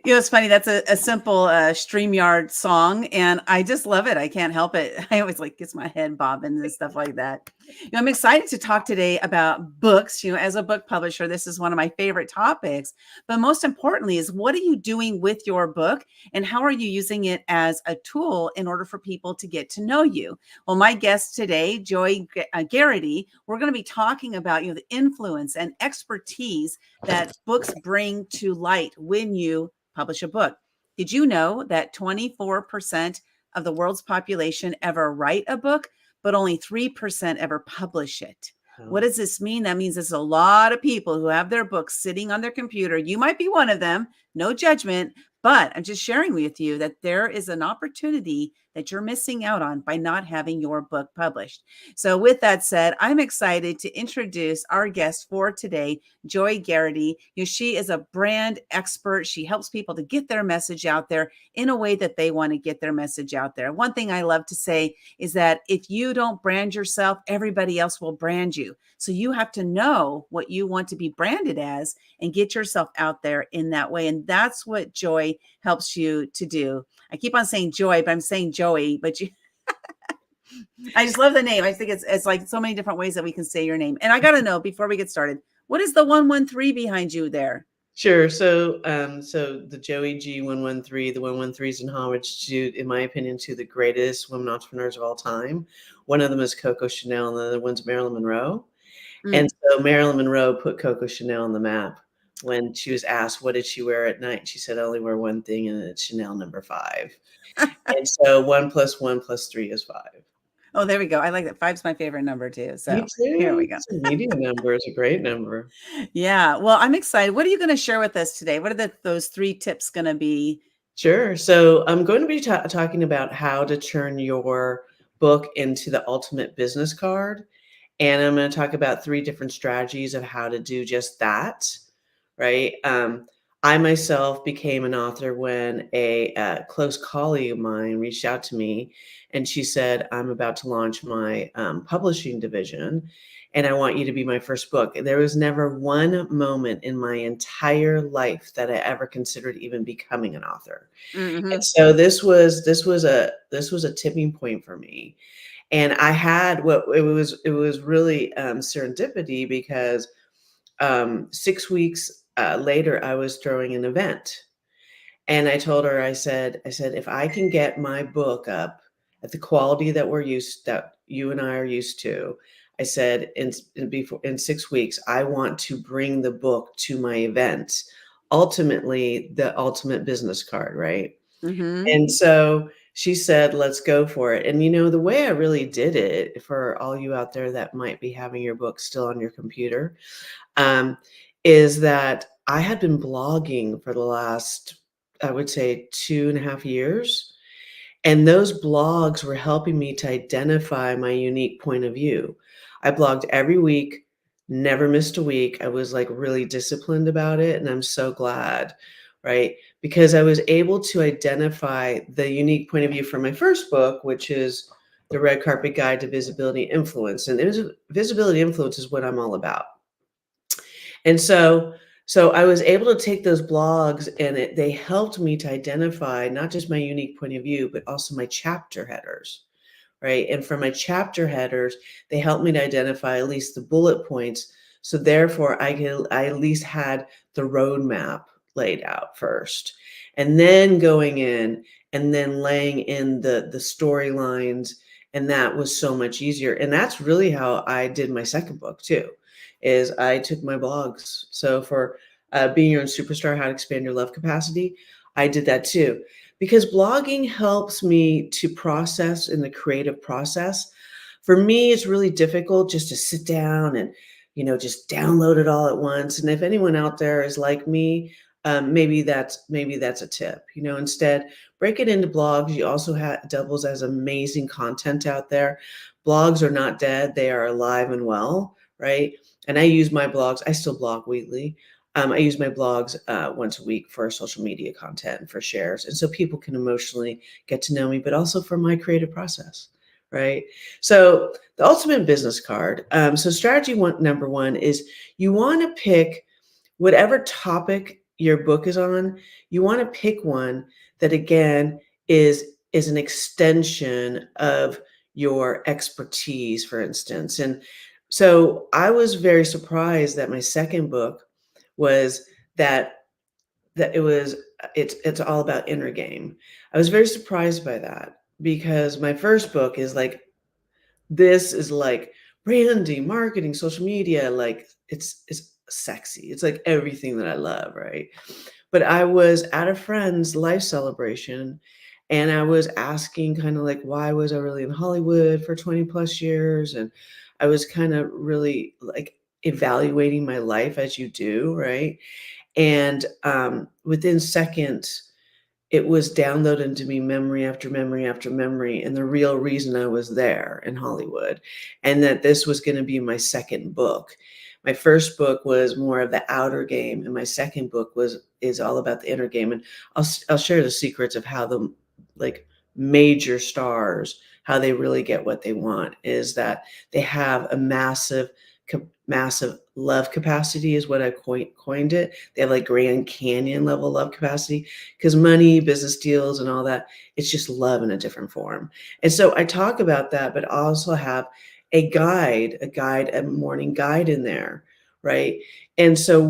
It's funny. That's a simple StreamYard song, and I just love it. I can't help it. I always like gets my head bobbing and stuff like that. I'm excited to talk today about books. As a book publisher, this is one of my favorite topics. But most importantly, is what are you doing with your book, and how are you using it as a tool in order for people to get to know you? Well, my guest today, Joie Gharrity, we're going to be talking about the influence and expertise that books bring to light when you publish a book. Did you know that 24% of the world's population ever write a book, but only 3% ever publish it? What does this mean? That means there's a lot of people who have their books sitting on their computer. You might be one of them, no judgment, but I'm just sharing with you that there is an opportunity that you're missing out on by not having your book published. So with that said, I'm excited to introduce our guest for today, Joie Gharrity. She is a brand expert. She helps people to get their message out there in a way that they want to get their message out there. One thing I love to say is that if you don't brand yourself, everybody else will brand you. So you have to know what you want to be branded as and get yourself out there in that way. And that's what Joie helps you to do. I keep on saying Joy, but I'm saying Joey, but I just love the name. I think it's like so many different ways that we can say your name. And I got to know before we get started, what is the 113 behind you there? Sure. So the Joie G113, the 113 is in homage to, in my opinion, to the greatest women entrepreneurs of all time. One of them is Coco Chanel, and the other one's Marilyn Monroe. And so Marilyn Monroe put Coco Chanel on the map when she was asked, what did she wear at night? She said, I only wear one thing, and it's Chanel number 5. And so 1 + 1 + 3 is 5. Oh, there we go. I like that. 5's my favorite number too. So Me here we too. go. It's a medium number. It's a great number. Yeah. Well, I'm excited. What are you going to share with us today? What are those 3 tips going to be? Sure. So I'm going to be talking about how to turn your book into the ultimate business card. And I'm going to talk about 3 different strategies of how to do just that. Right. I myself became an author when a close colleague of mine reached out to me, and she said, I'm about to launch my publishing division, and I want you to be my first book. There was never one moment in my entire life that I ever considered even becoming an author. And so this was a tipping point for me. And I had it was really serendipity, because 6 weeks later, I was throwing an event, and I told her, I said, if I can get my book up at the quality that you and I are used to, I said, in 6 weeks, I want to bring the book to my event, ultimately the ultimate business card, right? And so she said, let's go for it. And the way I really did it, for all you out there that might be having your book still on your computer, um, is that I had been blogging for the last, I would say, 2.5 years. And those blogs were helping me to identify my unique point of view. I blogged every week, never missed a week. I was like really disciplined about it. And I'm so glad, right? Because I was able to identify the unique point of view for my first book, which is The Red Carpet Guide to Visibility Influence. And visibility influence is what I'm all about. And so I was able to take those blogs, and they helped me to identify not just my unique point of view, but also my chapter headers, right? And for my chapter headers, they helped me to identify at least the bullet points. So therefore, I at least had the roadmap laid out first, and then going in and then laying in the storylines. And that was so much easier. And that's really how I did my second book too, is I took my blogs. So for Being Your Own Superstar, How to Expand Your Love Capacity, I did that too. Because blogging helps me to process in the creative process. For me, it's really difficult just to sit down and, just download it all at once. And if anyone out there is like me, maybe that's a tip. Instead, break it into blogs. You also have doubles as amazing content out there. Blogs are not dead; they are alive and well, right? And I use my blogs. I still blog weekly. I use my blogs once a week for social media content, for shares. And so people can emotionally get to know me, but also for my creative process, right? So the ultimate business card. So strategy number 1 is you want to pick whatever topic your book is on, you want to pick one that again is an extension of your expertise, for instance. And so I was very surprised that my second book was that that it was it's all about inner game. I was very surprised by that because my first book is like this is like branding, marketing, social media, like it's sexy. It's like everything that I love, right? But I was at a friend's life celebration and I was asking kind of like why was I really in Hollywood for 20 plus years? And I was kind of really like evaluating my life as you do, right? And within seconds, it was downloaded into me memory after memory after memory, and the real reason I was there in Hollywood, and that this was going to be my second book. My first book was more of the outer game, and my second book is all about the inner game. And I'll share the secrets of how the like major stars, how they really get what they want is that they have a massive love capacity is what I coined it. They have like Grand Canyon level love capacity because money, business deals, and all that, it's just love in a different form. And so I talk about that, but also have a morning guide in there, right? And so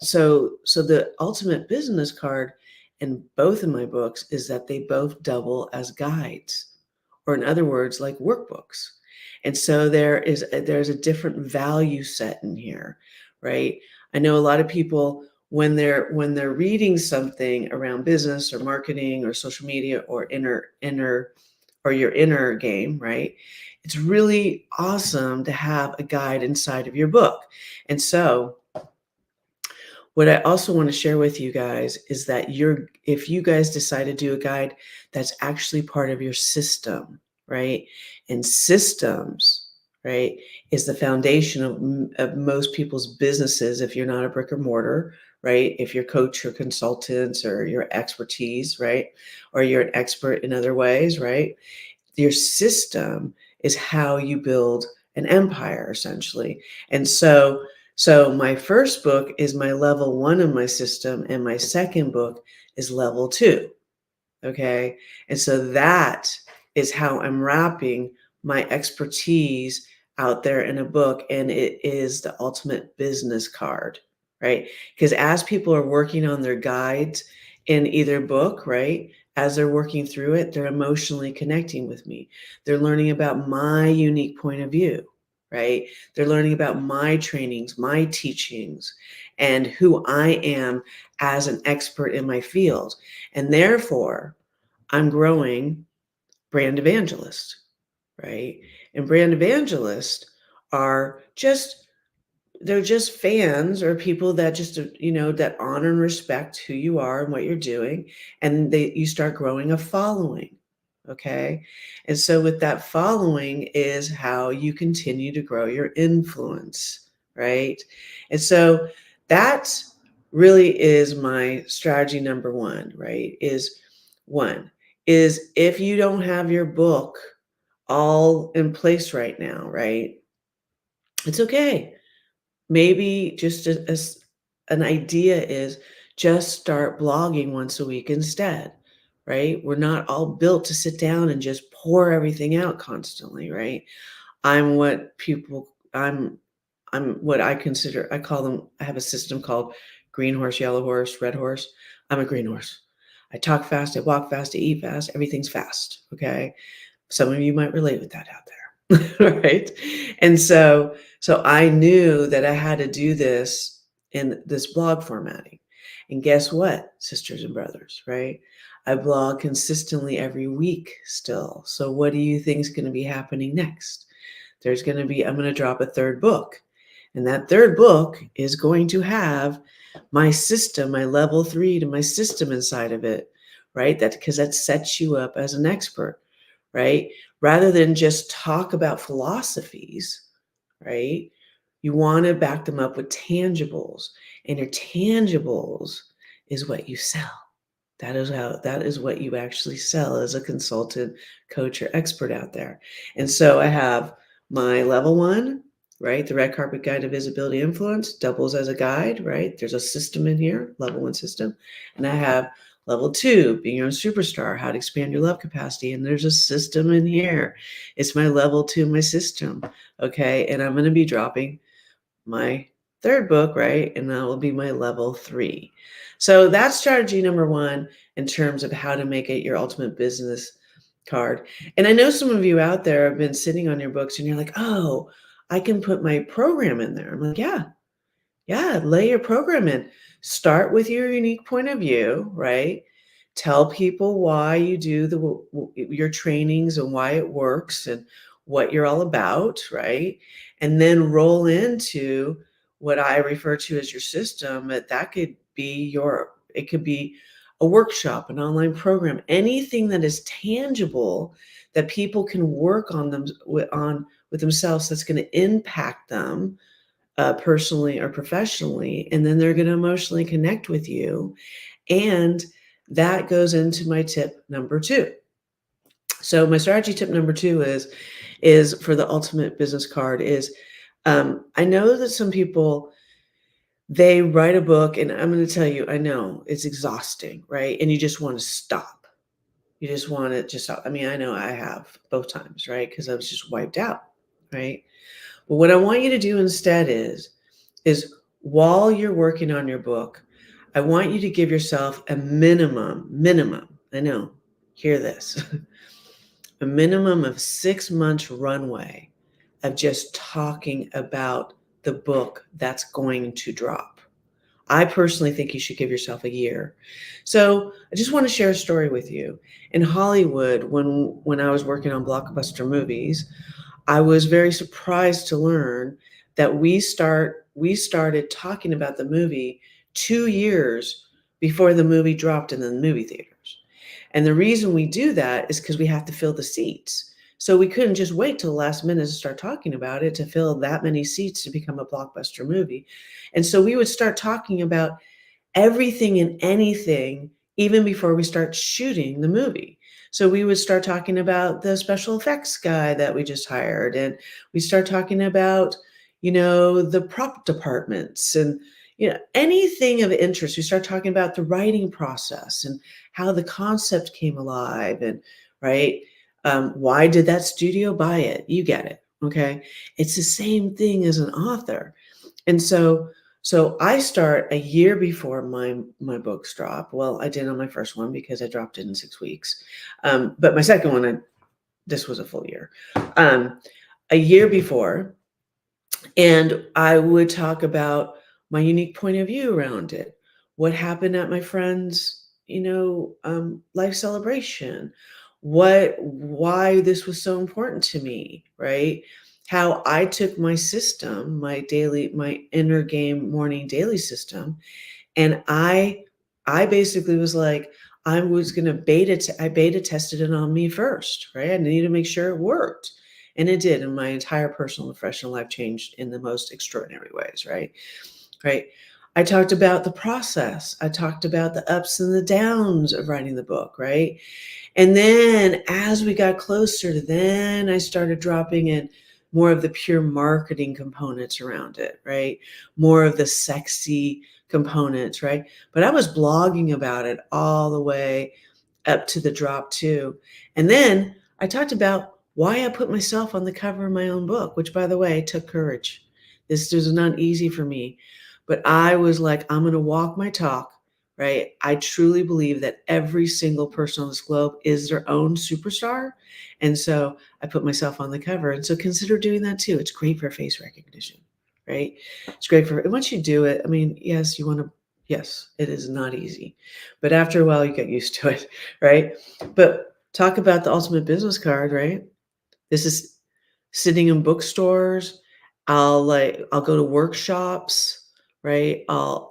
so the ultimate business card in both of my books is that they both double as guides, or in other words, like workbooks. And so there's a different value set in here, right? I know a lot of people when they're reading something around business or marketing or social media or inner or your inner game, right? It's really awesome to have a guide inside of your book. And so what I also want to share with you guys is that if you guys decide to do a guide, that's actually part of your system, right? And systems, right, is the foundation of most people's businesses. If you're not a brick or mortar, right? If you're coach or consultants or your expertise, right? Or you're an expert in other ways, right? Your system is how you build an empire essentially. And so my first book is my level 1 of my system and my second book is level 2. Okay? And so that is how I'm wrapping my expertise out there in a book, and it is the ultimate business card, right? Because as people are working on their guides in either book, right? As they're working through it, they're emotionally connecting with me. They're learning about my unique point of view, right? They're learning about my trainings, my teachings, and who I am as an expert in my field. And therefore, I'm growing brand evangelists, right? And brand evangelists are just they're just fans or people that just that honor and respect who you are and what you're doing, and you start growing a following. Okay. And so with that following is how you continue to grow your influence, right? And so that really is my strategy number one, right? One is if you don't have your book all in place right now, right? It's okay. Maybe just an idea is just start blogging once a week instead, right? We're not all built to sit down and just pour everything out constantly, right? I'm what people, I'm what I consider, I call them, I have a system called green horse, yellow horse, red horse. I'm a green horse. I talk fast, I walk fast, I eat fast, everything's fast. Okay. Some of you might relate with that out there. Right. And so I knew that I had to do this in this blog formatting. And guess what, sisters and brothers, right? I blog consistently every week still. So what do you think is going to be happening next? I'm going to drop a third book. And that third book is going to have my system, my level 3 to my system inside of it, right? Because that sets you up as an expert, right? Rather than just talk about philosophies, right? You want to back them up with tangibles, and your tangibles is what you sell. That is what you actually sell as a consultant, coach, or expert out there. And so I have my level 1, right? The red carpet guide to visibility influence doubles as a guide, right? There's a system in here, level 1 system. And I have level 2, being your own superstar, how to expand your love capacity. And there's a system in here. It's my level 2, my system. Okay. And I'm going to be dropping my third book, right? And that will be my level 3. So that's strategy number 1 in terms of how to make it your ultimate business card. And I know some of you out there have been sitting on your books and you're like, oh, I can put my program in there. I'm like, yeah, lay your program in. Start with your unique point of view, right? Tell people why you do your trainings and why it works and what you're all about, right? And then roll into what I refer to as your system. That could be it could be a workshop, an online program, anything that is tangible that people can work on with themselves that's going to impact them personally or professionally, and then they're going to emotionally connect with you. And that goes into my tip number 2. So my strategy tip number 2 is for the ultimate business card is I know that some people, they write a book, and I'm going to tell you, I know it's exhausting, right? And you just want to stop. You just want to just stop. I mean, I know I have both times, right? Because I was just wiped out, right? But what I want you to do instead is while you're working on your book, I want you to give yourself a minimum, I know, hear this, a minimum of 6 months runway of just talking about the book that's going to drop. I personally think you should give yourself a year. So I just want to share a story with you. In Hollywood, when I was working on blockbuster movies, I was very surprised to learn that we started talking about the movie 2 years before the movie dropped in the movie theaters. And the reason we do that is because we have to fill the seats. So we couldn't just wait till the last minute to start talking about it to fill that many seats to become a blockbuster movie. And so we would start talking about everything and anything even before we start shooting the movie. So we would start talking about the special effects guy that we just hired, and we start talking about, the prop departments and, anything of interest. We start talking about the writing process and how the concept came alive and, right. Why did that studio buy it? You get it. Okay. It's the same thing as an author. And so I start a year before my books drop. Well, I did on my first one because I dropped it in 6 weeks. But my second one, this was a full year. A year before, and I would talk about my unique point of view around it. What happened at my friend's, life celebration? Why this was so important to me, right? How I took my system, my inner game morning daily system, and I basically was like, I was going to I beta tested it on me first, right? I needed to make sure it worked. And it did. And my entire personal and professional life changed in the most extraordinary ways, right? Right. I talked about the process. I talked about the ups and the downs of writing the book, right? And then as we got closer, then I started dropping in more of the pure marketing components around it, right? More of the sexy components, right? But I was blogging about it all the way up to the drop too. And then I talked about why I put myself on the cover of my own book, which, by the way, took courage. This was not easy for me, but I was like, I'm going to walk my talk, right? I truly believe that every single person on this globe is their own superstar. And so I put myself on the cover. And so consider doing that too. It's great for face recognition, right? It's great and once you do it, I mean, yes, yes, it is not easy, but after a while you get used to it, right? But talk about the ultimate business card, right? This is sitting in bookstores. I'll go to workshops, right?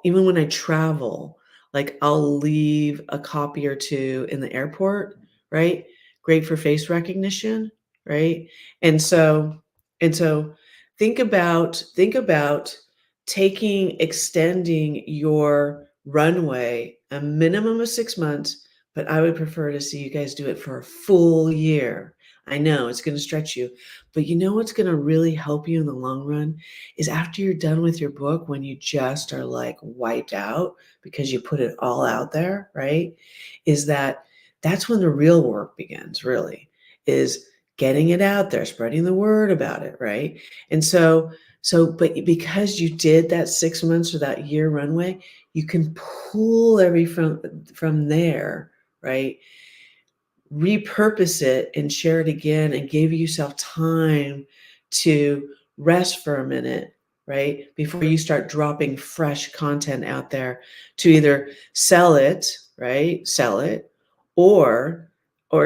Even when I travel, I'll leave a copy or two in the airport, right? Great for face recognition, right? And so think about extending your runway a minimum of 6 months, but I would prefer to see you guys do it for a full year. I know it's going to stretch you, but you know what's going to really help you in the long run is after you're done with your book, when you just are like wiped out because you put it all out there, right? Is that's when the real work begins, really, is getting it out there, spreading the word about it, right? And but because you did that 6 months or that year runway, you can pull from there, right? Repurpose it and share it again and give yourself time to rest for a minute, right? Before you start dropping fresh content out there to either sell it, right? Sell it or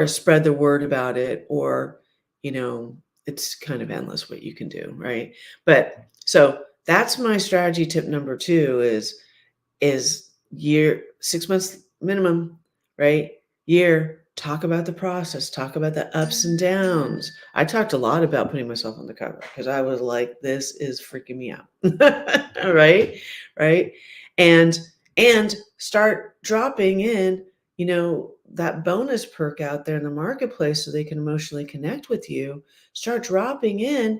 spread the word about it, or it's kind of endless what you can do, right? But so that's my strategy tip number 2 is 6 months minimum, right? Year, talk about the process, talk about the ups and downs. I talked a lot about putting myself on the cover because I was like, this is freaking me out. Right? Right. And start dropping in, that bonus perk out there in the marketplace so they can emotionally connect with you. Start dropping in,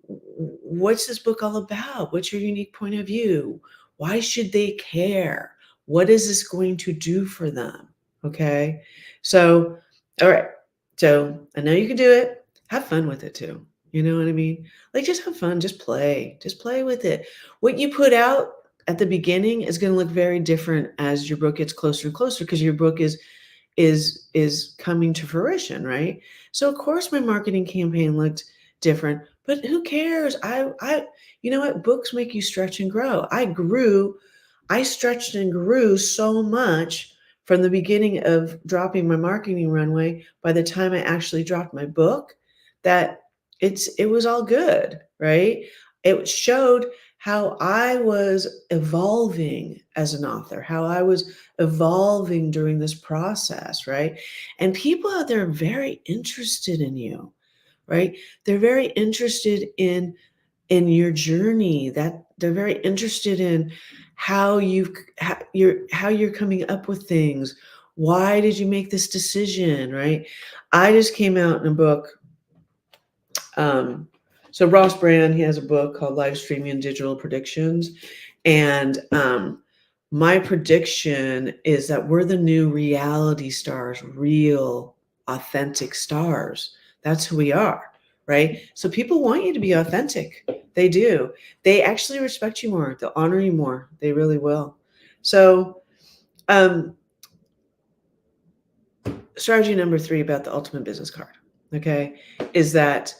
what's this book all about? What's your unique point of view? Why should they care? What is this going to do for them? Okay. So, all right. So I know you can do it. Have fun with it too. You know what I mean? Like, just have fun. Just play with it. What you put out at the beginning is going to look very different as your book gets closer and closer, because your book is coming to fruition, right? So of course my marketing campaign looked different, but who cares? You know what? Books make you stretch and grow. I stretched and grew so much from the beginning of dropping my marketing runway. By the time I actually dropped my book, that it was all good, right? It showed how I was evolving as an author, how I was evolving during this process, right? And people out there are very interested in you, right? They're very interested in your journey, that they're very interested in how you're coming up with things. Why did you make this decision, right? I just came out in a book. So Ross Brand, he has a book called Live Streaming and Digital Predictions. And my prediction is that we're the new reality stars, real, authentic stars. That's who we are, right? So people want you to be authentic. They do. They actually respect you more. They'll honor you more. They really will. So strategy number 3 about the ultimate business card, okay, is that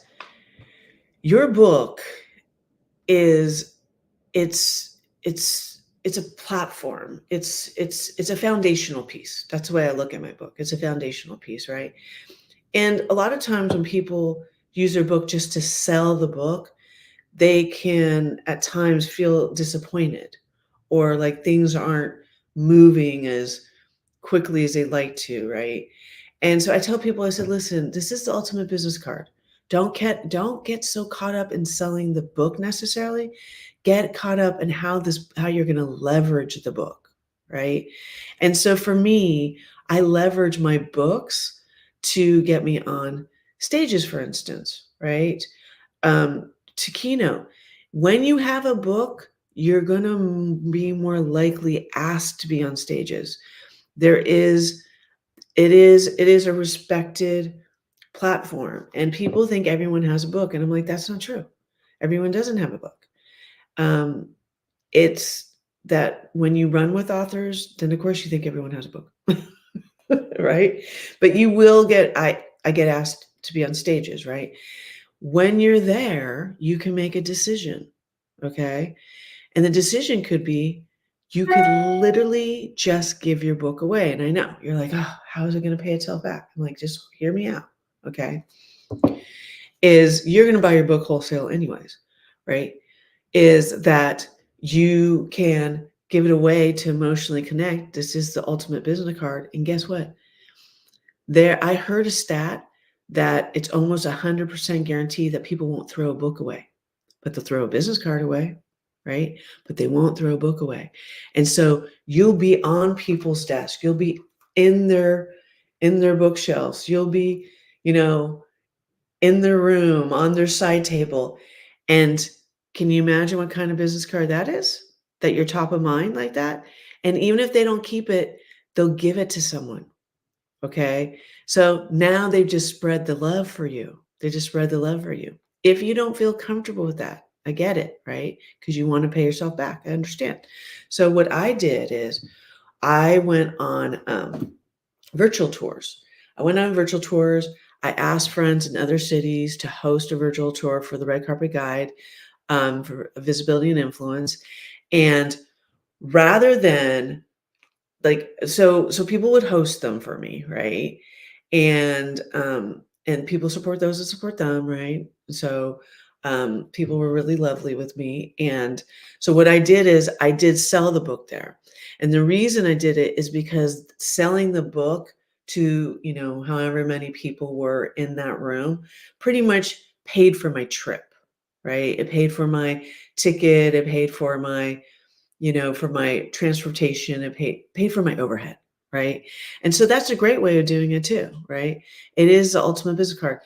your book is it's a platform. It's a foundational piece. That's the way I look at my book. It's a foundational piece, right? And a lot of times when people use their book just to sell the book, they can at times feel disappointed, or like things aren't moving as quickly as they'd like to, right? And so I tell people, I said, listen, this is the ultimate business card. Don't get so caught up in selling the book necessarily. Get caught up in how you're going to leverage the book, right? And so for me, I leverage my books to get me on stages, for instance, right? To keynote. When you have a book, you're going to be more likely asked to be on stages. It is a respected platform, and people think everyone has a book, and I'm like, that's not true. Everyone doesn't have a book. It's that when you run with authors, then of course you think everyone has a book. Right? But you will I get asked to be on stages, right? When you're there, you can make a decision. Okay. And the decision could be, you could literally just give your book away. And I know you're like, oh, how is it going to pay itself back? I'm like, just hear me out. Okay. Is you're going to buy your book wholesale anyways, right? Is that you can give it away to emotionally connect. This is the ultimate business card. And guess what? I heard a stat that it's almost 100% guarantee that people won't throw a book away, but they'll throw a business card away, right? But they won't throw a book away. And so you'll be on people's desk. You'll be in their bookshelves. You'll be, in their room, on their side table. And can you imagine what kind of business card that is? That you're top of mind like that? And even if they don't keep it, they'll give it to someone. Okay. So now they've just spread the love for you. They just spread the love for you. If you don't feel comfortable with that, I get it, right? Because you want to pay yourself back. I understand. So what I did is I went on virtual tours. I went on virtual tours. I asked friends in other cities to host a virtual tour for the Red Carpet Guide, for visibility and influence. And rather than like, so people would host them for me, right? And people support those that support them, right? So people were really lovely with me. And so what I did is I did sell the book there. And the reason I did it is because selling the book to, however many people were in that room pretty much paid for my trip, right? It paid for my ticket, it paid for my for my transportation, and paid for my overhead, right? And so that's a great way of doing it too, right? It is the ultimate business card.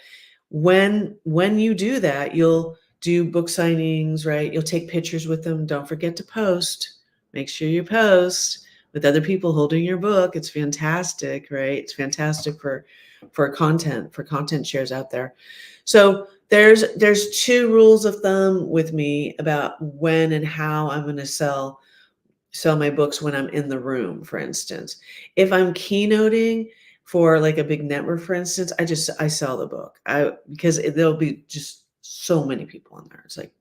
When you do that, you'll do book signings, right? You'll take pictures with them. Don't forget to post. Make sure you post with other people holding your book. It's fantastic, right? It's fantastic for content shares out there. So there's two rules of thumb with me about when and how I'm going to sell my books when I'm in the room, for instance. If I'm keynoting for like a big network, for instance, I sell the book. Because there'll be just so many people in there. It's like,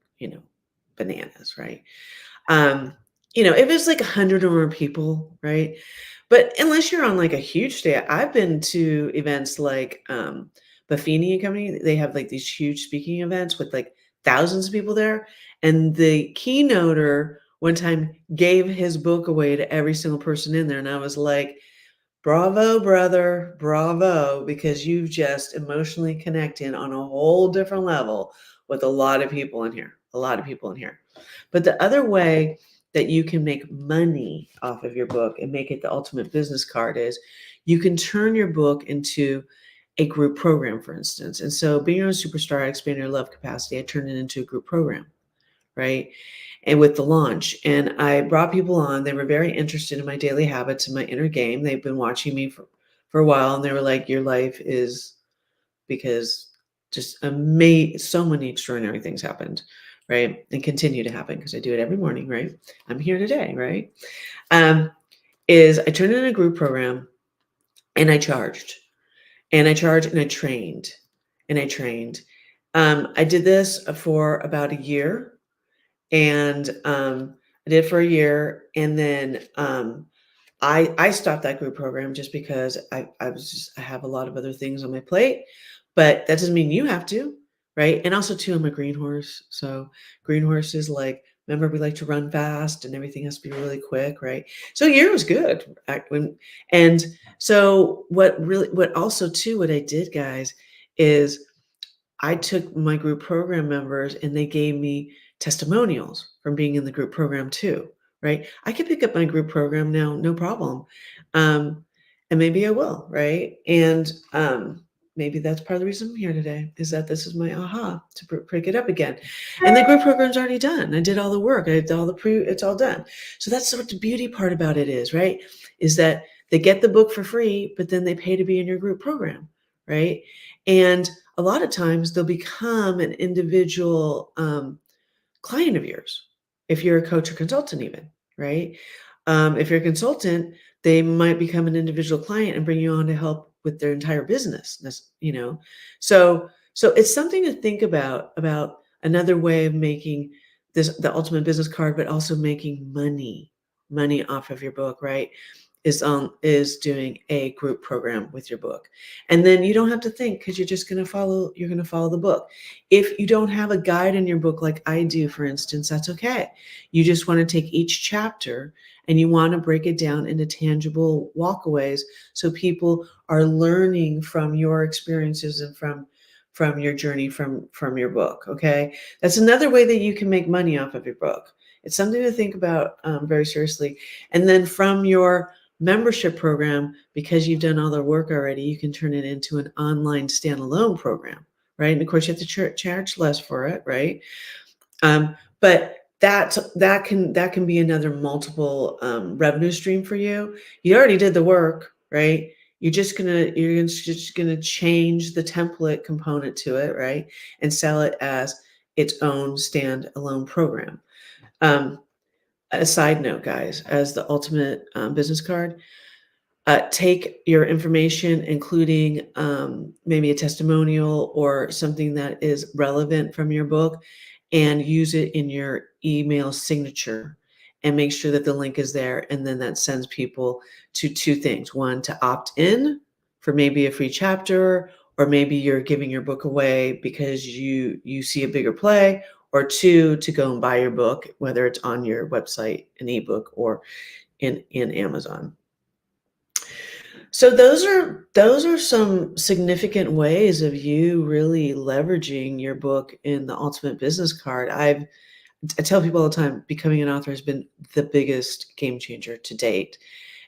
bananas, right? If it's like 100 or more people, right? But unless you're on like a huge stage, I've been to events like Buffini and Company. They have like these huge speaking events with like thousands of people there. And the keynoter one time gave his book away to every single person in there. And I was like, bravo, brother, bravo, because you've just emotionally connected on a whole different level with a lot of people in here, a lot of people in here. But the other way that you can make money off of your book and make it the ultimate business card is you can turn your book into a group program, for instance. And so being a superstar, I expand your love capacity. I turned it into a group program, right? And with the launch, and I brought people on. They were very interested in my daily habits and my inner game. They've been watching me for a while, and they were like, your life is, because just so many extraordinary things happened, right? And continue to happen because I do it every morning, right? I'm here today, right? Is I turned it into a group program, and I charged. And I charged, and I trained. And I trained. I did this for about a year. And I did it for a year. And then I stopped that group program just because I have a lot of other things on my plate. But that doesn't mean you have to, right? And also too, I'm a green horse. So green horse is like, remember, we like to run fast and everything has to be really quick, right? So a year was good. And so what I did, guys, is I took my group program members and they gave me testimonials from being in the group program too, right? I could pick up my group program now, no problem. And maybe I will, right? And maybe that's part of the reason I'm here today, is that this is my aha to pick it up again. And the group program's already done. I did all the work. I did all it's all done. So that's what the beauty part about it is, right? Is that they get the book for free, but then they pay to be in your group program, right? And a lot of times they'll become an individual client of yours if you're a coach or consultant even, right? If you're a consultant, they might become an individual client and bring you on to help with their entire business. So it's something to think about another way of making this the ultimate business card, but also making money off of your book, right? Is doing a group program with your book. And then you don't have to think, because you're going to follow the book. If you don't have a guide in your book like I do, for instance, that's okay. You just want to take each chapter and you want to break it down into tangible walkaways so people are learning from your experiences and from your journey from your book. Okay, that's another way that you can make money off of your book. It's something to think about very seriously. And then from your membership program, because you've done all the work already, you can turn it into an online standalone program, right? And of course, you have to charge less for it, right? But that can be another multiple revenue stream for you. You already did the work, right? You're just gonna change the template component to it, right? And sell it as its own standalone program. Um, a side note, guys, as the ultimate business card, take your information, including maybe a testimonial or something that is relevant from your book, and use it in your email signature and make sure that the link is there. And then that sends people to two things. One, to opt in for maybe a free chapter, or maybe you're giving your book away because you see a bigger play, or two, to go and buy your book, whether it's on your website, an ebook, or in Amazon. So those are some significant ways of you really leveraging your book in the ultimate business card. I tell people all the time, becoming an author has been the biggest game changer to date.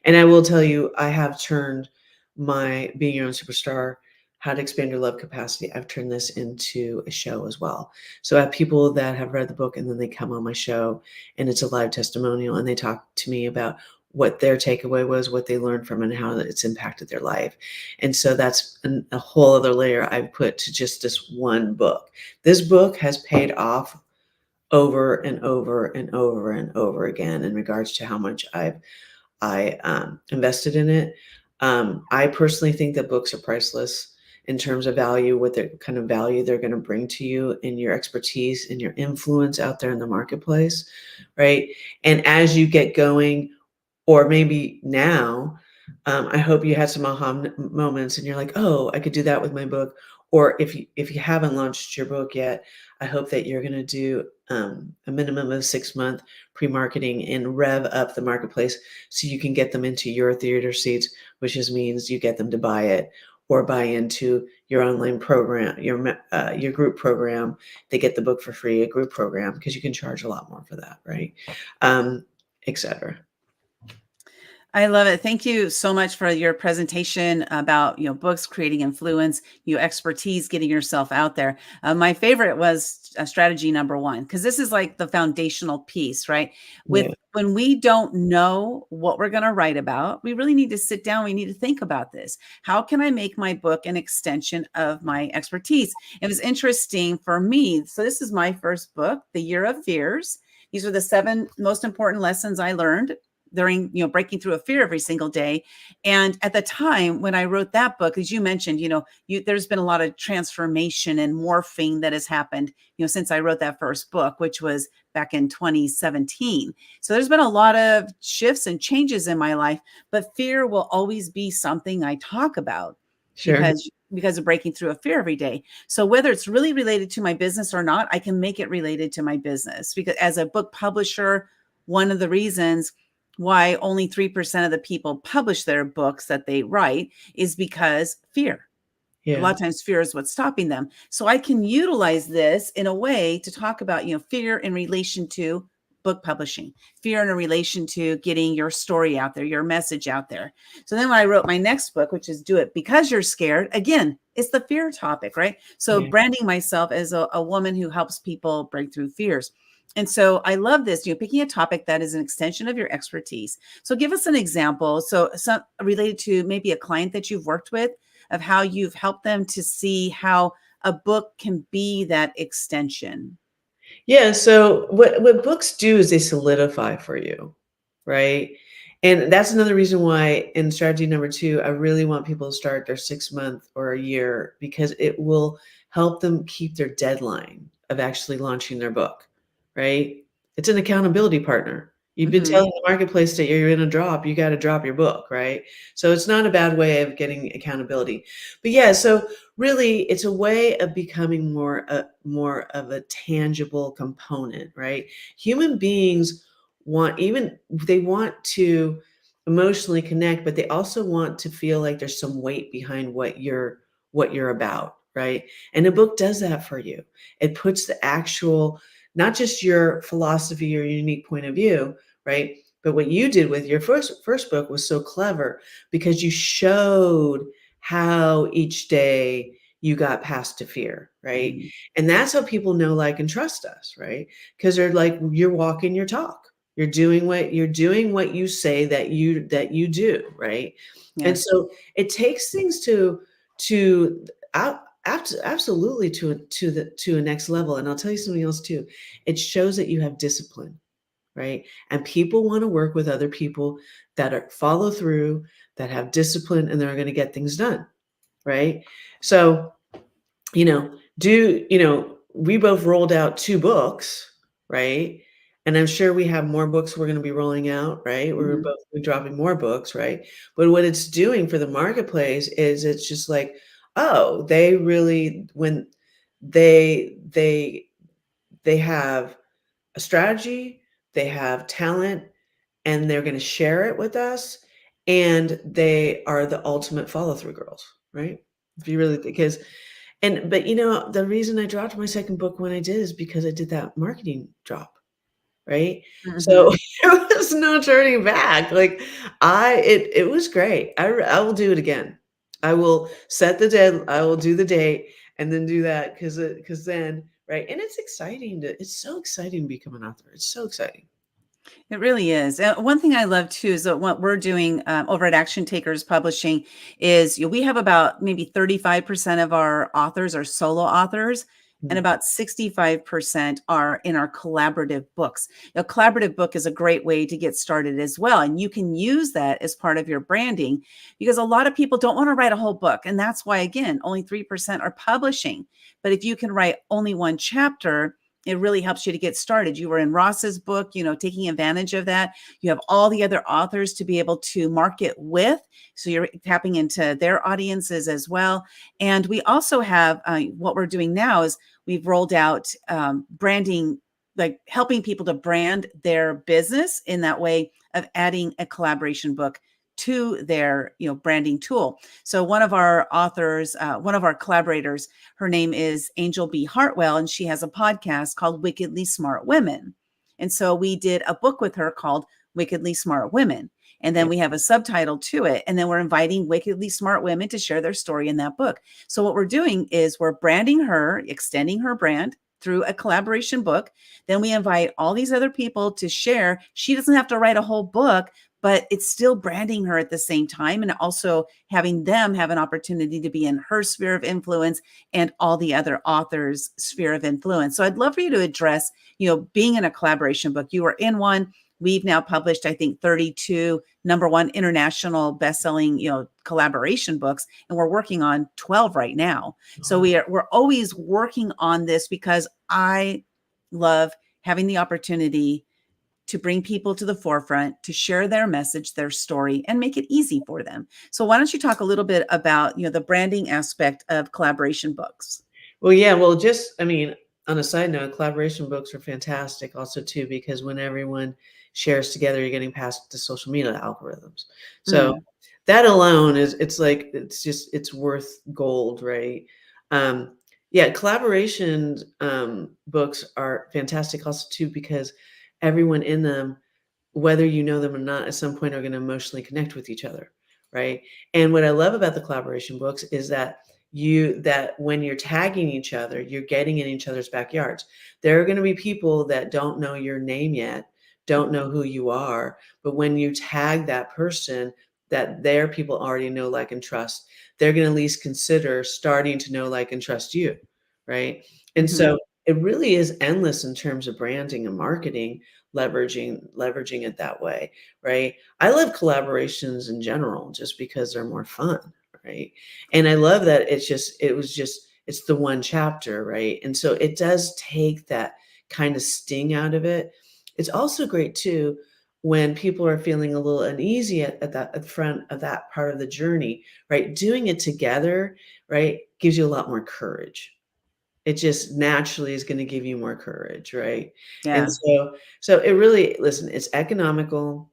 And I will tell you, I have turned my Being Your Own Superstar, How to Expand Your Love Capacity, I've turned this into a show as well. So I have people that have read the book and then they come on my show and it's a live testimonial and they talk to me about what their takeaway was, what they learned from it, and how it's impacted their life. And so that's a whole other layer I've put to just this one book. This book has paid off over and over and over and over again in regards to how much I invested in it. I personally think that books are priceless in terms of value, what the kind of value they're going to bring to you in your expertise and your influence out there in the marketplace, right? And as you get going, or maybe now, I hope you had some aha moments and you're like, oh, I could do that with my book. Or if you haven't launched your book yet, I hope that you're going to do a minimum of 6-month pre-marketing and rev up the marketplace so you can get them into your theater seats, which just means you get them to buy it or buy into your online program, your group program. They get the book for free, a group program, because you can charge a lot more for that, right? Etc. I love it. Thank you so much for your presentation about, books creating influence, your expertise, getting yourself out there. My favorite was strategy number 1, because this is like the foundational piece, right? Yeah. When we don't know what we're going to write about, we really need to sit down. We need to think about this. How can I make my book an extension of my expertise? It was interesting for me. So this is my first book, The Year of Fears. These are the 7 most important lessons I learned during, breaking through a fear every single day. And at the time when I wrote that book, as you mentioned, there's been a lot of transformation and morphing that has happened, since I wrote that first book, which was back in 2017. So there's been a lot of shifts and changes in my life, but fear will always be something I talk about Sure. because of breaking through a fear every day. So whether it's really related to my business or not, I can make it related to my business, because as a book publisher, one of the reasons why only 3% of the people publish their books that they write is because fear. A lot Yeah. of times fear is what's stopping them. So I can utilize this in a way to talk about, fear in relation to book publishing, fear in relation to getting your story out there, your message out there. So then when I wrote my next book, which is Do It Because You're Scared, again, it's the fear topic, right? So Yeah. branding myself as a woman who helps people break through fears. And so I love this, picking a topic that is an extension of your expertise. So give us an example. So some related to maybe a client that you've worked with, of how you've helped them to see how a book can be that extension. Yeah, so what books do is they solidify for you, right? And that's another reason why in strategy number 2, I really want people to start their 6-month or a year, because it will help them keep their deadline of actually launching their book, right? It's an accountability partner. You've been Mhm. telling the marketplace that you're going to drop, you got to drop your book, right? So it's not a bad way of getting accountability. But yeah, so really it's a way of becoming more of a tangible component, right? Human beings they want to emotionally connect, but they also want to feel like there's some weight behind what you're about, right? And a book does that for you. It puts the actual, not just your philosophy or your unique point of view, right? But what you did with your first book was so clever, because you showed how each day you got past to fear, right? Mhm. And that's how people know, like, and trust us, right? Because they're like, you're walking your talk. You're doing what you say that you do, right? And Yeah. so it takes things to absolutely to a next level. And I'll tell you something else too. It shows that you have discipline, right? And people want to work with other people that are follow through, that have discipline, and they're going to get things done, right? So, we both rolled out 2 books, right? And I'm sure we have more books we're going to be rolling out, right? We're Mhm. both be dropping more books, right? But what it's doing for the marketplace is it's just like, oh, they really when they have a strategy, they have talent, and they're going to share it with us, and they are the ultimate follow through girls, right? If you really because but the reason I dropped my second book when I did is because I did that marketing drop, right? So Mhm. there was no turning back. Like it was great. I will do it again. I will set the dead. I will do the date and then do that because then right. And it's so exciting to become an author. It's so exciting. It really is. One thing I love too is that what we're doing over at Action Takers Publishing is we have about maybe 35% of our authors are solo authors, and Mm. about 65% are in our collaborative books. A collaborative book is a great way to get started as well. And you can use that as part of your branding because a lot of people don't want to write a whole book. And that's why, again, only 3% are publishing. But if you can write only one chapter, it really helps you to get started. You were in Ross's book, taking advantage of that. You have all the other authors to be able to market with. So you're tapping into their audiences as well. And we also have what we're doing now is we've rolled out branding, like helping people to brand their business in that way of adding a collaboration book to their branding tool. So one of our authors, one of our collaborators, her name is Angel B. Hartwell, and she has a podcast called Wickedly Smart Women. And so we did a book with her called Wickedly Smart Women. And then Yeah. we have a subtitle to it. And then we're inviting wickedly smart women to share their story in that book. So what we're doing is we're branding her, extending her brand through a collaboration book. Then we invite all these other people to share. She doesn't have to write a whole book, but it's still branding her at the same time and also having them have an opportunity to be in her sphere of influence and all the other authors' sphere of influence. So I'd love for you to address, being in a collaboration book. You were in one. We've now published, I think, 32 number one international best-selling, collaboration books, and we're working on 12 right now. So Oh. we're always working on this because I love having the opportunity to bring people to the forefront, to share their message, their story, and make it easy for them. So why don't you talk a little bit about, the branding aspect of collaboration books? Well, yeah, well, just I mean, on a side note, collaboration books are fantastic also too, because when everyone shares together, you're getting past the social media algorithms. So Mm, that alone it's worth gold, right? Yeah, collaboration books are fantastic also too, because everyone in them, whether you know them or not, at some point are going to emotionally connect with each other, right? And what I love about the collaboration books is that when you're tagging each other, you're getting in each other's backyards. There are going to be people that don't know your name yet, don't know who you are, but when you tag that person that their people already know, like, and trust, they're going to at least consider starting to know, like, and trust you, right? And mhm. so it really is endless in terms of branding and marketing, leveraging it that way, right? I love collaborations in general just because they're more fun, right? And I love that it's the one chapter, right? And so it does take that kind of sting out of it. It's also great too when people are feeling a little uneasy at the front of that part of the journey, right? Doing it together, right, gives you a lot more courage. It just naturally is going to give you more courage, right? And Yeah. so it really, listen, it's economical.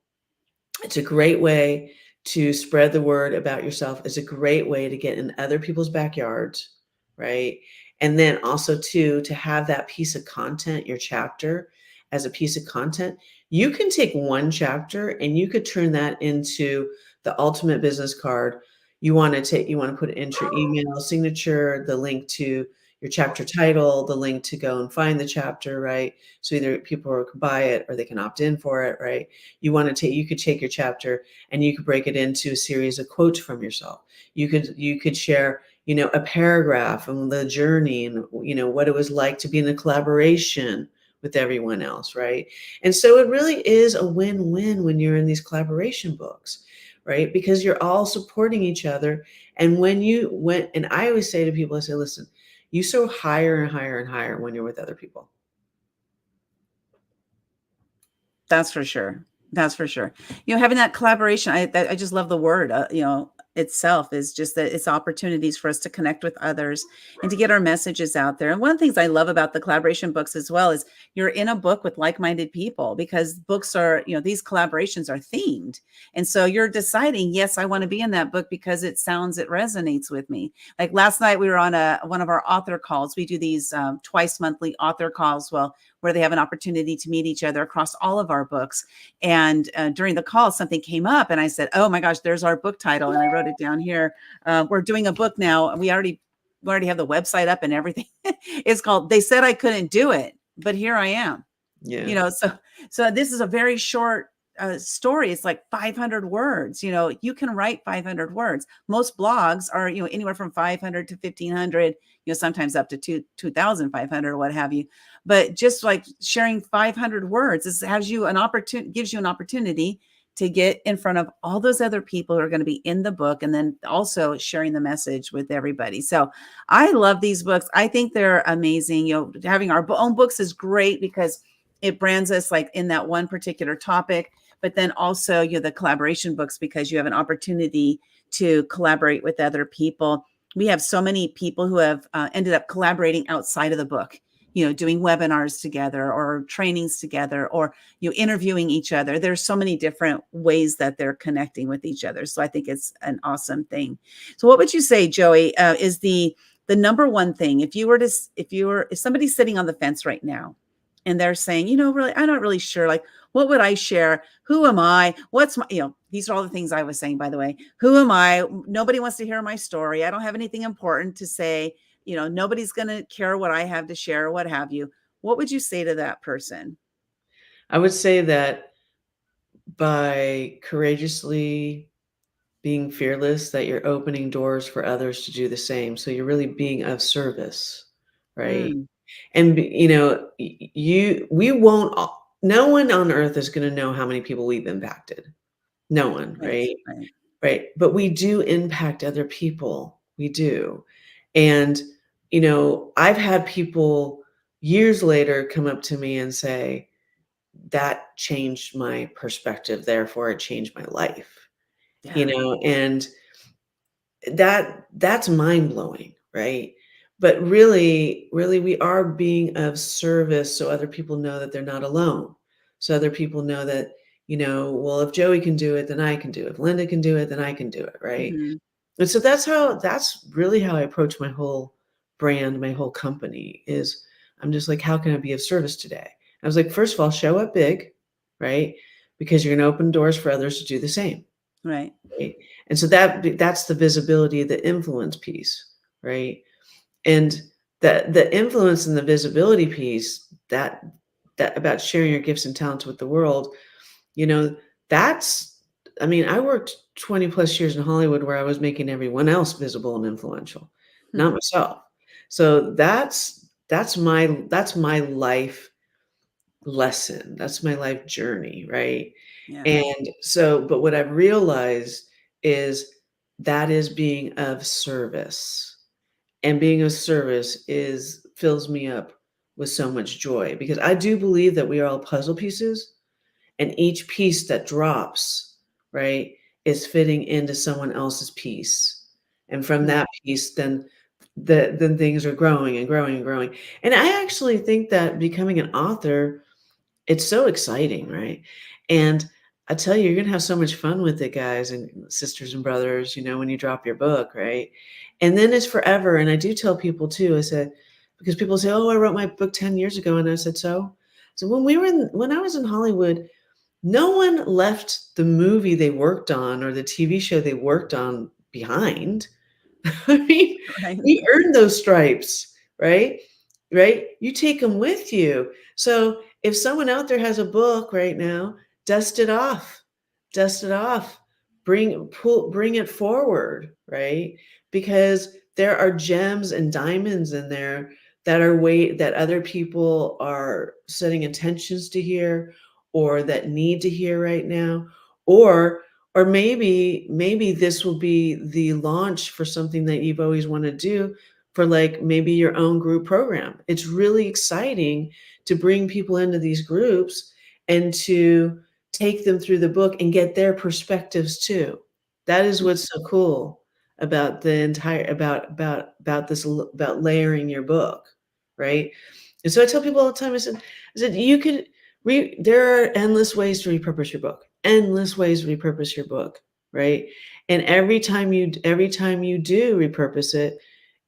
It's a great way to spread the word about yourself. It's a great way to get in other people's backyards, right? And then also too, to have that piece of content, your chapter as a piece of content, you can take one chapter and you could turn that into the ultimate business card. you want to put in your email signature, the link to your chapter title, the link to go and find the chapter, right? So either people can buy it or they can opt in for it, right? You could take your chapter and you could break it into a series of quotes from yourself. You could share, a paragraph on the journey and, what it was like to be in a collaboration with everyone else, right? And so it really is a win-win when you're in these collaboration books, right? Because you're all supporting each other. And and I always say to people, I say, listen, you soar higher and higher and higher when you're with other people. That's for sure. That's for sure. Having that collaboration, I just love the word, itself is just that it's opportunities for us to connect with others and to get our messages out there. And one of the things I love about the collaboration books as well is you're in a book with like-minded people, because books are, these collaborations are themed. And so you're deciding, yes, I want to be in that book because it resonates with me. Like last night we were on one of our author calls. We do these twice monthly author calls, where they have an opportunity to meet each other across all of our books. And during the call, something came up and I said, oh my gosh, there's our book title. And I wrote it down here. We're doing a book now. We already have the website up and everything. It's called They Said I Couldn't Do It, But Here I Am. Yeah. So this is a very short story. It's like 500 words. You can write 500 words. Most blogs are, anywhere from 500 to 1500, sometimes up to 2,500 or what have you. But just like sharing 500 words, gives you an opportunity to get in front of all those other people who are going to be in the book, and then also sharing the message with everybody. So I love these books. I think they're amazing. Having our own books is great because it brands us like in that one particular topic, but then also, the collaboration books, because you have an opportunity to collaborate with other people. We have so many people who have ended up collaborating outside of the book, doing webinars together or trainings together, or, interviewing each other. There's so many different ways that they're connecting with each other. So I think it's an awesome thing. So what would you say, Joey, is the number one thing, if somebody's sitting on the fence right now and they're saying, really, I'm not really sure, like, what would I share? Who am I? What's my, these are all the things I was saying, by the way. Who am I? Nobody wants to hear my story. I don't have anything important to say. Nobody's going to care what I have to share or what have you. What would you say to that person? I would say that by courageously being fearless, that you're opening doors for others to do the same. So you're really being of service, right? Mm, And we won't. No one on earth is going to know how many people we've impacted. No one, right, right? right. Right. But we do impact other people. We do. And, I've had people years later come up to me and say, that changed my perspective. Therefore, it changed my life, Yeah. and that's mind blowing, right? But really, really, we are being of service so other people know that they're not alone. So other people know that, well, if Joey can do it, then I can do it. If Lynda can do it, then I can do it, right? Mm-hmm. And so that's really how I approach my whole brand, my whole company is I'm just like, how can I be of service today? I was like, first of all, show up big, right? Because you're going to open doors for others to do the same. Right. Right? And so that's the visibility, the influence piece, right? And the influence and the visibility piece, that about sharing your gifts and talents with the world, you know, that's I mean, I worked 20 plus years in Hollywood where I was making everyone else visible and influential, not myself. So that's my life lesson. That's my life journey, right? Yeah. And so, but what I've realized is that is being of service. And being of service is fills me up with so much joy because I do believe that we are all puzzle pieces and each piece that drops, right, is fitting into someone else's piece. And from Mm, that piece, then things are growing and growing and growing. And I actually think that becoming an author it's so exciting, right? And I tell you, you're gonna have so much fun with it, guys and sisters and brothers, when you drop your book, right? And then it's forever. And I do tell people too, I said, because people say, oh, I wrote my book 10 years ago. And I said, so? So when I was in Hollywood, no one left the movie they worked on or the TV show they worked on behind. I mean, Right. we earned those stripes, right? Right? You take them with you. So if someone out there has a book right now, dust it off. Dust it off. Bring it forward, right? Because there are gems and diamonds in there that other people are setting intentions to hear, or that need to hear right now, or maybe this will be the launch for something that you've always wanted to do, for like maybe your own group program. It's really exciting to bring people into these groups and to take them through the book and get their perspectives too. That is what's so cool about the entire about layering your book, right? And so I tell people all the time, I said you could there are endless ways to repurpose your book. Endless ways to repurpose your book, right? And every time you do repurpose it,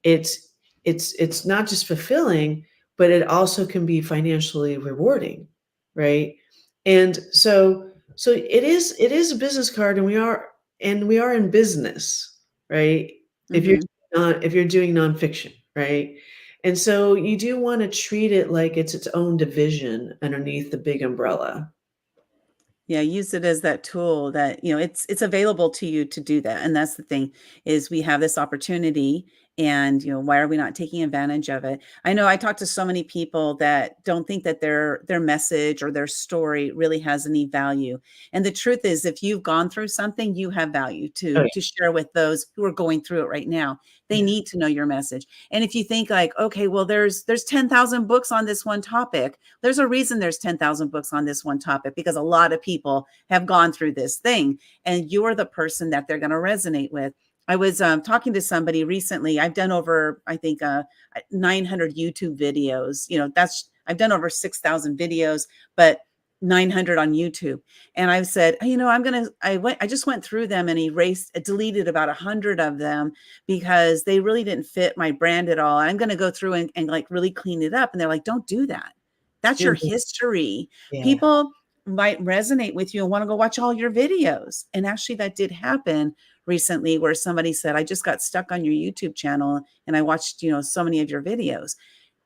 it's it's not just fulfilling, but it also can be financially rewarding, right? And so it is a business card, and we are in business, right? If you're Hmm. not if you're doing nonfiction, right? And so you do want to treat it like it's its own division underneath the big umbrella. Yeah, use it as that tool that, it's available to you to do that. And that's the thing is we have this opportunity and, why are we not taking advantage of it? I know I talk to so many people that don't think that their message or their story really has any value. And the truth is if you've gone through something, you have value Oh to share with those who are going through it right now. They yeah. need to know your message. And if you think like, okay, well there's 10,000 books on this one topic, there's a reason there's 10,000 books on this one topic because a lot of people have gone through this thing and you're the person that they're going to resonate with. I was talking to somebody recently. I've done over, I think, 900 YouTube videos. I've done over 6,000 videos, but 900 on YouTube. And I said, I just went through them and deleted about 100 of them because they really didn't fit my brand at all. I'm going to go through and like really clean it up. And they're like, don't do that. That's your Mhm. history. Yeah. People might resonate with you and want to go watch all your videos. And actually, that did happen recently where somebody said, I just got stuck on your YouTube channel and I watched, so many of your videos.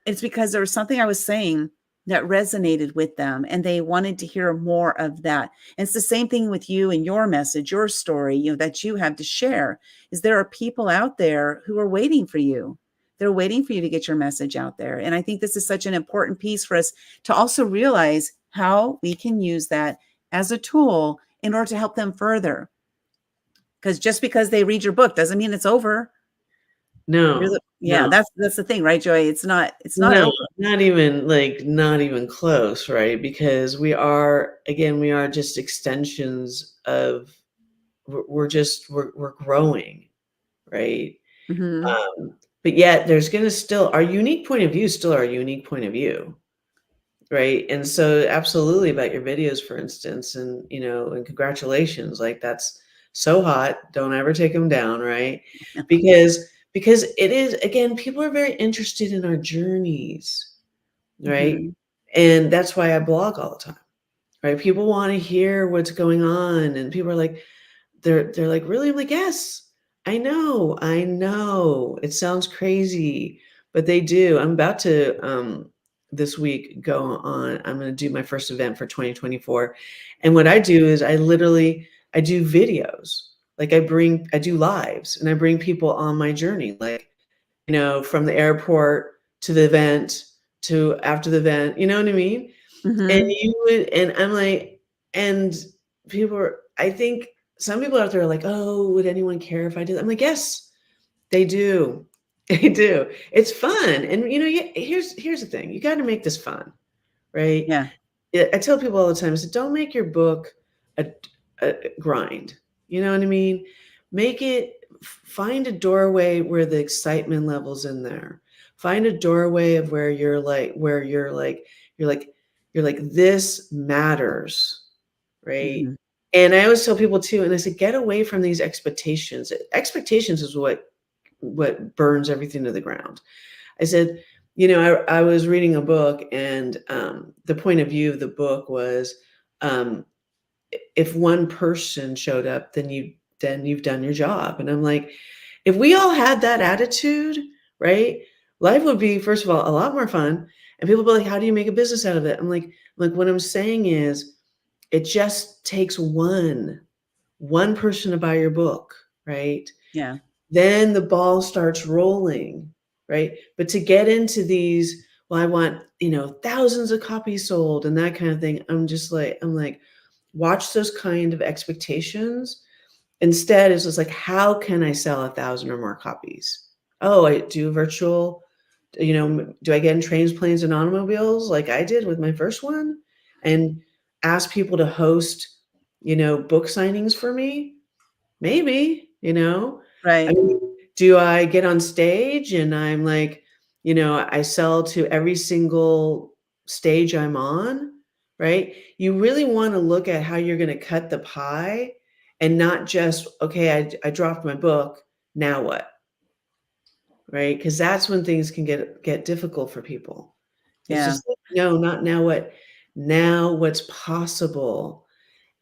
It's because there was something I was saying that resonated with them and they wanted to hear more of that. And it's the same thing with you and your message, your story, that you have to share. Is there are people out there who are waiting for you. They're waiting for you to get your message out there. And I think this is such an important piece for us to also realize how we can use that as a tool in order to help them further. Because just because they read your book doesn't mean it's over. No, Yeah, no. that's the thing, right, Joy? It's not No, over. not even close, right? Because we are just extensions of we're growing, right? Mhm. Um, but yet there's gonna still our unique point of view is still our unique point of view, right? And so absolutely about your videos, for instance, and and congratulations, like that's so hot. Don't ever take them down, right? Because it is again, people are very interested in our journeys, right? Mhm. And that's why I blog all the time, right? People want to hear what's going on, and people are like, they're like, "Really?" I'm like, "Yes. I know. It sounds crazy, but they do." I'm about to this week go on. I'm going to do my first event for 2024. And what I do is I do videos. Like I do lives and I bring people on my journey, like, from the airport to the event to after the event, you know what I mean? And Mhm. you would and I'm like and people are I think some people out there are like, "Oh, would anyone care if I did that?" I'm like, "Yes, they do. They do. It's fun." And, here's the thing, you gotta make this fun, right? Yeah. Yeah, I tell people all the time, I said, "Don't make your book a a grind." You know what I mean? Make it find a doorway where the excitement level's in there. Find a doorway of where you're like, "This matters." Right? Mhm. And I always tell people too, and I said, "Get away from these expectations." Expectations is what burns everything to the ground. I said, I was reading a book, and the point of view of the book was, if one person showed up, then then you've done your job. And I'm like, if we all had that attitude, right, life would be, first of all, a lot more fun. And people be like, how do you make a business out of it? I'm like, what I'm saying is it just takes one person to buy your book, right? Yeah. Then the ball starts rolling, right? But to get into these, well, I want, thousands of copies sold and that kind of thing. I'm like, watch those kind of expectations. Instead, it's just like, how can I sell 1,000 or more copies? Oh, I do virtual, do I get in trains, planes, and automobiles like I did with my first one? And ask people to host, book signings for me? Maybe, I Right. mean, do I get on stage and I'm like, I sell to every single stage I'm on, right? You really want to look at how you're going to cut the pie and not just, okay, I dropped my book, now what? Right? Because that's when things can get difficult for people. It's Yeah. just like, no, not now what, now what's possible.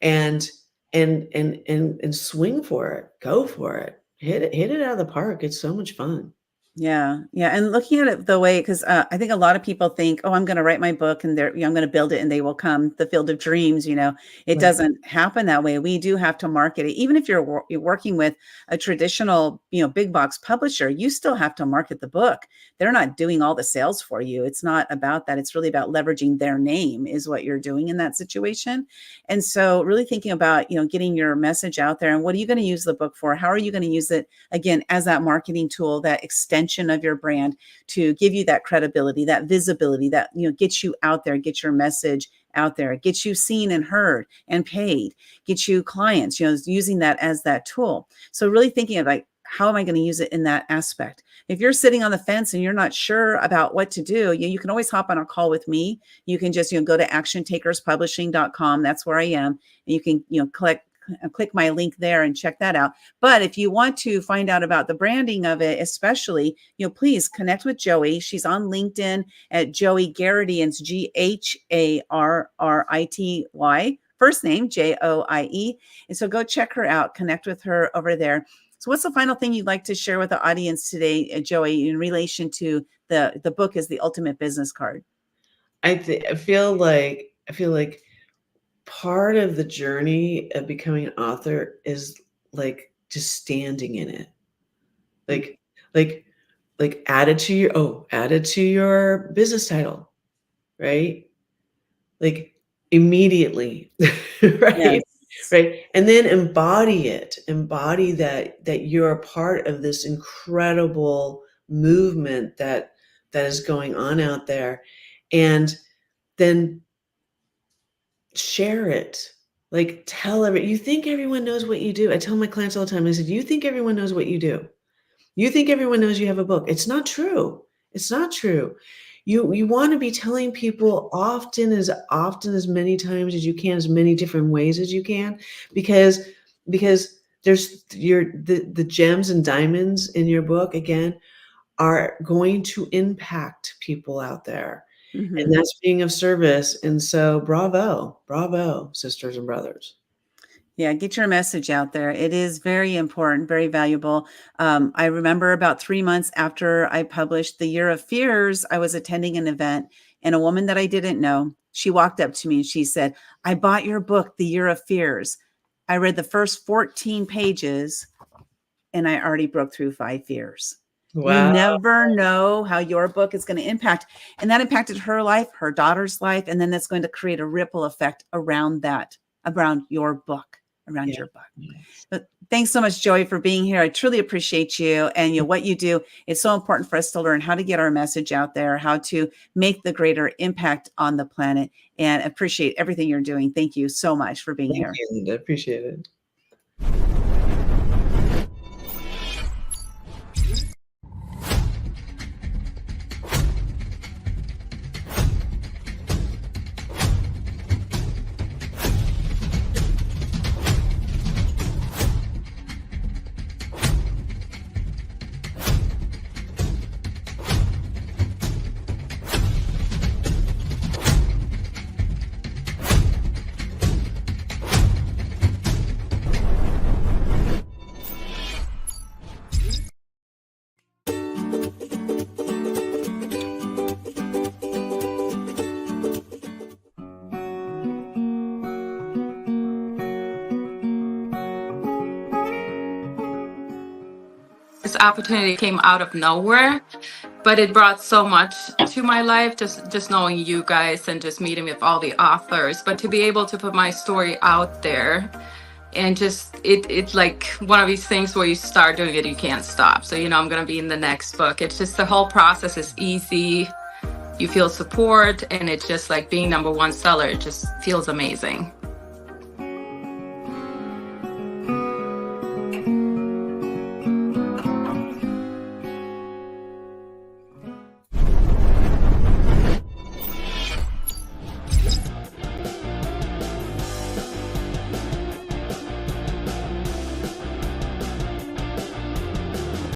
And and swing for it, go for it, hit it out of the park. It's so much fun. Yeah, yeah, and looking at it the way, because I think a lot of people think, "Oh, I'm gonna write my book and I'm gonna build it and they will come, the field of dreams," you know? It Right. doesn't happen that way. We do have to market it. Even if you're working with a traditional, big box publisher, you still have to market the book. They're not doing all the sales for you. It's not about that. It's really about leveraging their name is what you're doing in that situation. And so really thinking about, getting your message out there and what are you gonna use the book for? How are you gonna use it, again, as that marketing tool, that extension of your brand to give you that credibility, that visibility, that gets you out there, get your message out there, gets you seen and heard and paid, get you clients, using that as that tool. So really thinking of like, how am I going to use it in that aspect? If you're sitting on the fence and you're not sure about what to do, you can always hop on a call with me. You can just go to actiontakerspublishing.com. That's where I am. And you can click my link there and check that out. But if you want to find out about the branding of it, especially, please connect with Joie. She's on LinkedIn at Joie Gharrity, and it's Gharrity. First name, Joie. And so go check her out, connect with her over there. So what's the final thing you'd like to share with the audience today, Joie, in relation to the book is the ultimate business card? I feel like part of the journey of becoming an author is like just standing in it. Like like add it to your business title, right? Like immediately, right? Yes. Right. And then embody it, embody that you're a part of this incredible movement that is going on out there. And then share it. Like you think everyone knows what you do. I tell my clients all the time, I said, you think everyone knows what you do. You think everyone knows you have a book. It's not true. It's not true. You want to be telling people often as many times as you can, as many different ways as you can, because there's the gems and diamonds in your book, again, are going to impact people out there. And Mhm. that's being of service. And so bravo, sisters and brothers. Yeah, get your message out there. It is very important, very valuable. I remember about 3 months after I published The Year of Fears, I was attending an event, and a woman that I didn't know, she walked up to me and she said, "I bought your book, The Year of Fears. I read the first 14 pages and I already broke through 5 fears." You Wow. never know how your book is going to impact. And that impacted her life, her daughter's life. And then that's going to create a ripple effect around that, around your book, around Yeah. your book. Yes. But thanks so much, Joie, for being here. I truly appreciate you and what you do. It's so important for us to learn how to get our message out there, how to make the greater impact on the planet, and appreciate everything you're doing. Thank you so much for being Thank here. you, Lynda. Appreciate it. opportunity came out of nowhere, but it brought so much to my life, just knowing you guys and just meeting with all the authors. But to be able to put my story out there, and just it's like one of these things where you start doing it, you can't stop. So, you know, I'm going to be in the next book. It's just the whole process is easy. You feel support, and it's just like being #1 seller. It just feels amazing.